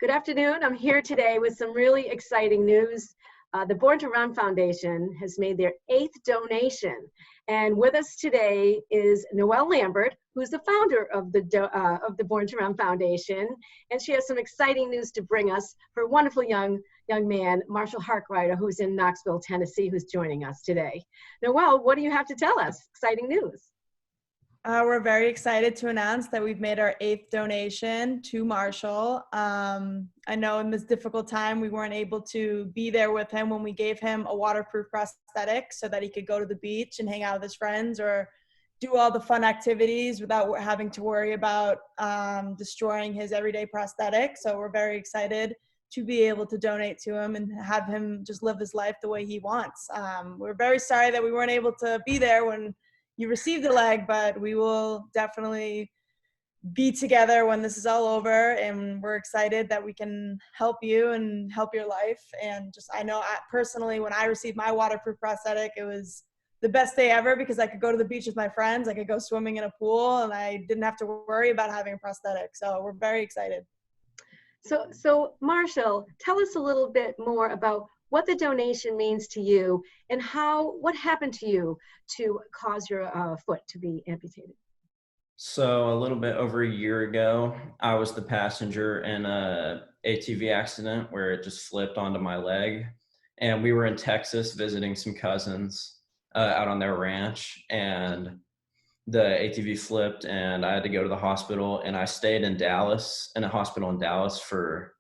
Good afternoon. I'm here today with some really exciting news. The Born to Run Foundation has made their 8th donation. And with us today is Noelle Lambert, who's the founder of the Born to Run Foundation. And she has some exciting news to bring us for a wonderful young man, Marshall Harkrider, who's in Knoxville, Tennessee, who's joining us today. Noelle, what do you have to tell us? Exciting news. We're very excited to announce that we've made our 8th donation to Marshall. I know in this difficult time, we weren't able to be there with him when we gave him a waterproof prosthetic so that he could go to the beach and hang out with his friends or do all the fun activities without having to worry about destroying his everyday prosthetic. So we're very excited to be able to donate to him and have him just live his life the way he wants. We're very sorry that we weren't able to be there when you received the leg, but we will definitely be together when this is all over, and we're excited that we can help you and help your life. And just, I know personally, when I received my waterproof prosthetic, it was the best day ever because I could go to the beach with my friends, I could go swimming in a pool, and I didn't have to worry about having a prosthetic. So we're very excited. So Marshall, tell us a little bit more about what the donation means to you and what happened to you to cause your foot to be amputated. So a little bit over a year ago, I was the passenger in a ATV accident where it just flipped onto my leg. And we were in Texas visiting some cousins out on their ranch, and the ATV flipped and I had to go to the hospital, and I stayed in a hospital in Dallas for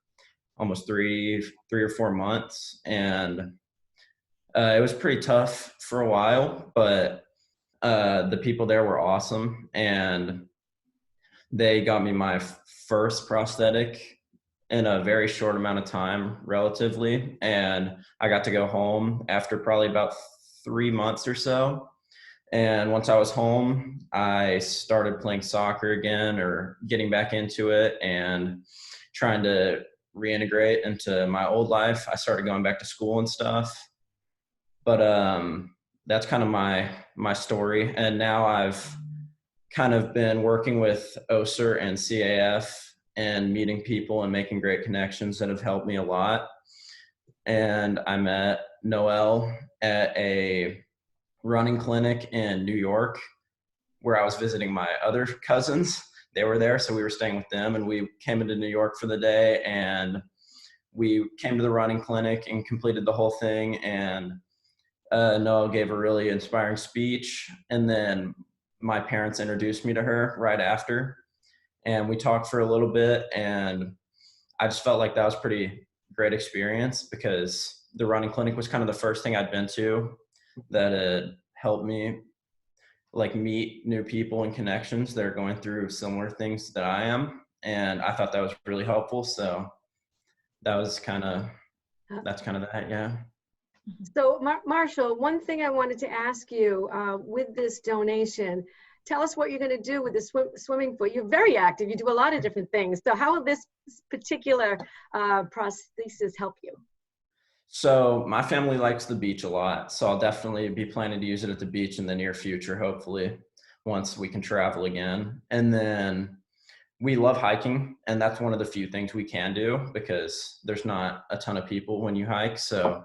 almost three or 4 months. And it was pretty tough for a while, but the people there were awesome, and they got me my first prosthetic in a very short amount of time, relatively. And I got to go home after probably about 3 months or so. And once I was home, I started playing soccer again, or getting back into it and trying to reintegrate into my old life. I started going back to school and stuff. But that's kind of my story. And now I've kind of been working with OSER and CAF and meeting people and making great connections that have helped me a lot. And I met Noelle at a running clinic in New York where I was visiting my other cousins. They were there, so we were staying with them, and we came into New York for the day, and we came to the running clinic and completed the whole thing. And Noelle gave a really inspiring speech, and then my parents introduced me to her right after, and we talked for a little bit, and I just felt like that was a pretty great experience because the running clinic was kind of the first thing I'd been to that had helped me like meet new people and connections that are going through similar things that I am, and I thought that was really helpful. So that's kind of that, yeah. So Marshall, one thing I wanted to ask you with this donation, tell us what you're going to do with the swimming foot. You're very active. You do a lot of different things. So how will this particular prosthesis help you? So my family likes the beach a lot, so I'll definitely be planning to use it at the beach in the near future, hopefully, once we can travel again. And then we love hiking, and that's one of the few things we can do because there's not a ton of people when you hike. So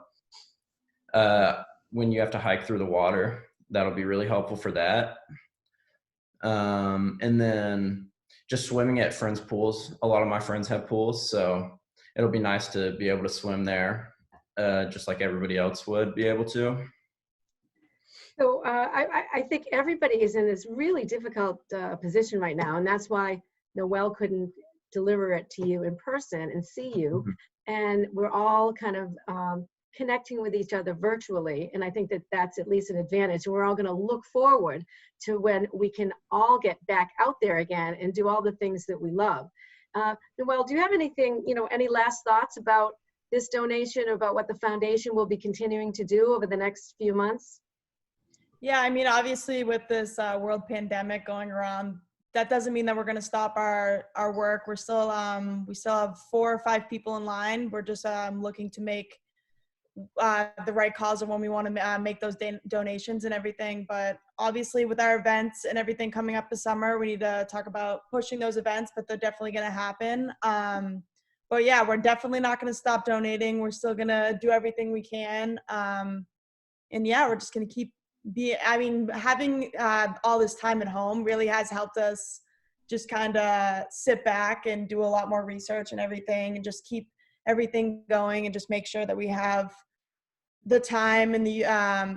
when you have to hike through the water, that'll be really helpful for that. And then just swimming at friends' pools. A lot of my friends have pools, so it'll be nice to be able to swim there, just like everybody else would be able to. So I think everybody is in this really difficult position right now, and that's why Noelle couldn't deliver it to you in person and see you. Mm-hmm. And we're all kind of connecting with each other virtually, and I think that that's at least an advantage. We're all going to look forward to when we can all get back out there again and do all the things that we love. Noelle, do you have anything, any last thoughts about this donation or about what the foundation will be continuing to do over the next few months? Yeah, I mean, obviously with this world pandemic going around, that doesn't mean that we're going to stop our work. We still have 4 or 5 people in line. We're just looking to make the right calls of when we want to make those donations and everything. But obviously with our events and everything coming up this summer, we need to talk about pushing those events, but they're definitely going to happen. But yeah, we're definitely not going to stop donating. We're still going to do everything we can. And yeah, we're just going to having all this time at home really has helped us just kind of sit back and do a lot more research and everything, and just keep everything going, and just make sure that we have the time and the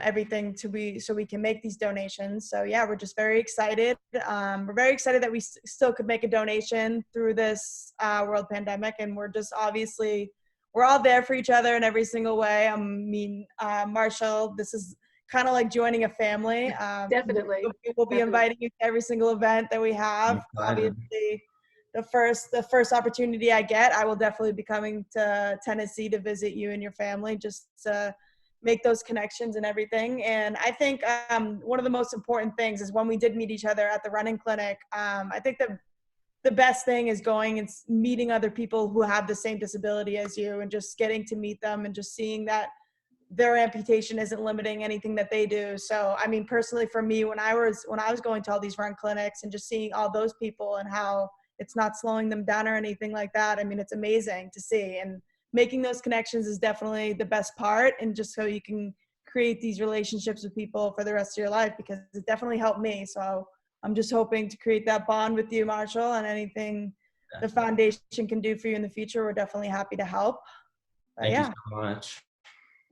everything so we can make these donations. So yeah, we're just very excited. We're very excited that we still could make a donation through this world pandemic, and we're just obviously we're all there for each other in every single way. I mean, Marshall, this is kind of like joining a family. Definitely. We'll be inviting you to every single event that we have. Obviously, the first opportunity I get, I will definitely be coming to Tennessee to visit you and your family, just to make those connections and everything. And I think one of the most important things is when we did meet each other at the running clinic, I think the best thing is going and meeting other people who have the same disability as you, and just getting to meet them and just seeing that their amputation isn't limiting anything that they do. So, I mean, personally for me, when I was going to all these run clinics and just seeing all those people and how it's not slowing them down or anything like that, I mean, it's amazing to see. And making those connections is definitely the best part. And just so you can create these relationships with people for the rest of your life, because it definitely helped me. So I'm just hoping to create that bond with you, Marshall, and anything the foundation can do for you in the future, we're definitely happy to help. But Thank yeah, you so much.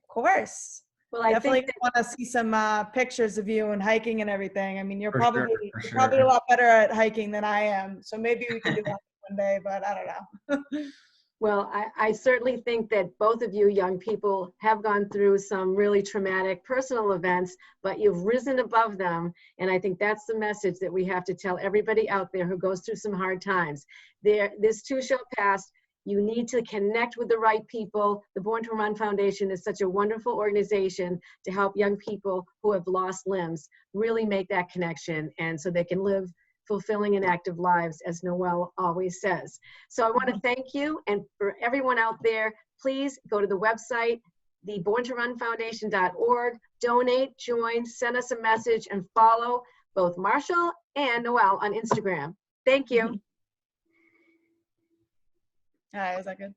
of course. Well, I Definitely think want to see some pictures of you and hiking and everything. I mean, you're For probably sure, for you're probably sure. a lot better at hiking than I am. So maybe we can do that one day, but I don't know. Well, I certainly think that both of you young people have gone through some really traumatic personal events, but you've risen above them. And I think that's the message that we have to tell everybody out there who goes through some hard times. This too shall pass. You need to connect with the right people. The Born to Run Foundation is such a wonderful organization to help young people who have lost limbs really make that connection, and so they can live fulfilling and active lives, as Noelle always says. So I want to thank you, and for everyone out there, please go to the website, theborntorunfoundation.org, donate, join, send us a message, and follow both Marshall and Noelle on Instagram. Thank you. All right, is that good?